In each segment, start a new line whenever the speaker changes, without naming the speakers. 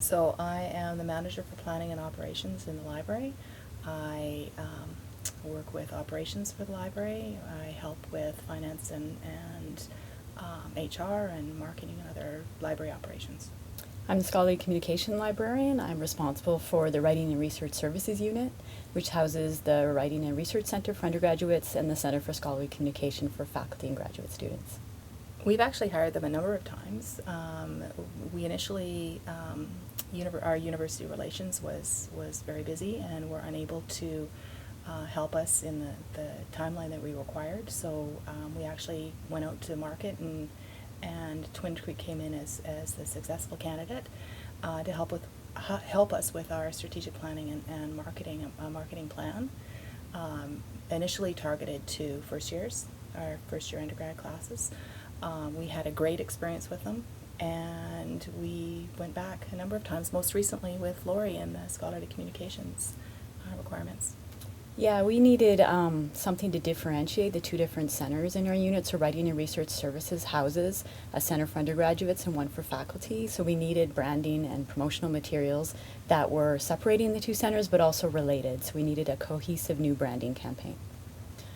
So I am the manager for planning and operations in the library. I work with operations for the library. I help with finance and HR and marketing and other library operations.
I'm the Scholarly Communication Librarian. I'm responsible for the Writing and Research Services Unit, which houses the Writing and Research Center for undergraduates and the Center for Scholarly Communication for faculty and graduate students.
We've actually hired them a number of times. We initially, our university relations was very busy and were unable to help us in the timeline that we required. So we actually went out to market, and Twin Creek came in as the successful candidate to help us with our strategic planning and marketing plan. Initially targeted to first years, our first year undergrad classes. We had a great experience with them, and we went back a number of times, most recently with Lori and the scholarly communications requirements.
Yeah, we needed something to differentiate the two different centers in our unit. So Writing and Research Services houses a center for undergraduates and one for faculty. So we needed branding and promotional materials that were separating the two centers but also related. So we needed a cohesive new branding campaign.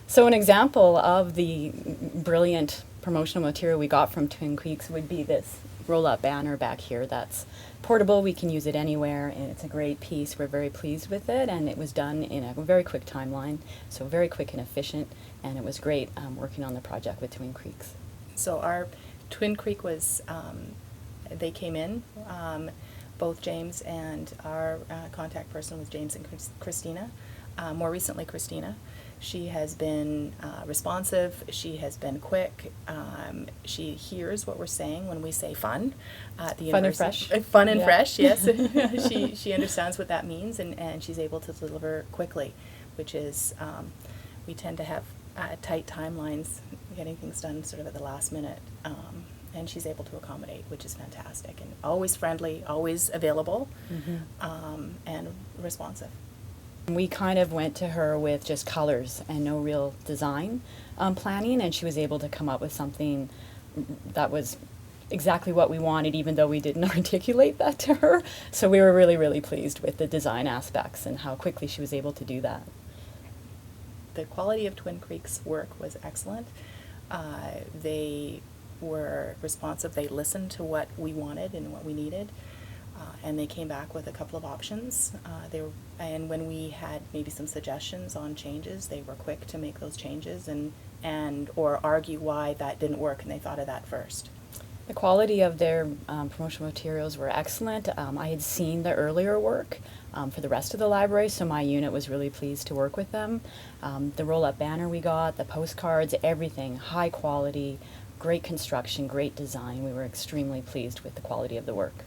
So an example of the brilliant promotional material we got from Twin Creeks would be this roll-up banner back here that's portable. We can use it anywhere, and it's a great piece. We're very pleased with it, and it was done in a very quick timeline, so very quick and efficient, and it was great working on the project with Twin Creeks.
So our Twin Creek was, they came in, both James and our contact person was James and Christina, more recently Christina. She has been responsive, she has been quick, she hears what we're saying when we say fun at the
Fun and
university.
fresh.
Fun and
Yeah.
fresh, yes. She understands what that means, and she's able to deliver quickly, which is, we tend to have tight timelines, getting things done sort of at the last minute, and she's able to accommodate, which is fantastic, and always friendly, always available, and responsive.
We kind of went to her with just colors and no real design planning, and she was able to come up with something that was exactly what we wanted, even though we didn't articulate that to her. So we were really, really pleased with the design aspects and how quickly she was able to do that.
The quality of Twin Creek's work was excellent. They were responsive. They listened to what we wanted and what we needed. And they came back with a couple of options. And when we had maybe some suggestions on changes, they were quick to make those changes and or argue why that didn't work, and they thought of that first.
The quality of their promotional materials were excellent. I had seen the earlier work for the rest of the library, so my unit was really pleased to work with them. The roll-up banner we got, the postcards, everything, high quality, great construction, great design. We were extremely pleased with the quality of the work.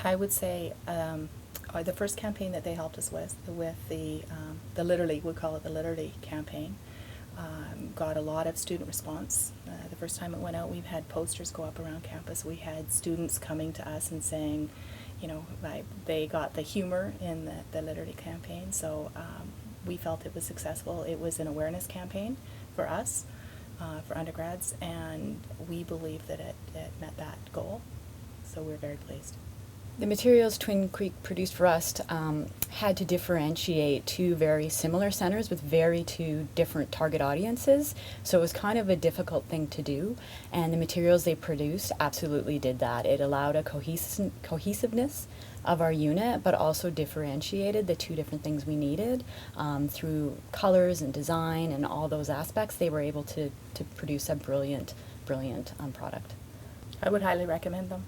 I would say the first campaign that they helped us with the Literally, we call it the Literally campaign, got a lot of student response. The first time it went out, we've had posters go up around campus. We had students coming to us and saying, you know, they got the humor in the Literally campaign, so we felt it was successful. It was an awareness campaign for us, for undergrads, and we believe that it met that goal, so we're very pleased.
The materials Twin Creek produced for us had to differentiate two very similar centers with very two different target audiences, so it was kind of a difficult thing to do, and the materials they produced absolutely did that. It allowed a cohesiveness of our unit, but also differentiated the two different things we needed through colors and design and all those aspects. They were able to produce a brilliant product.
I would highly recommend them.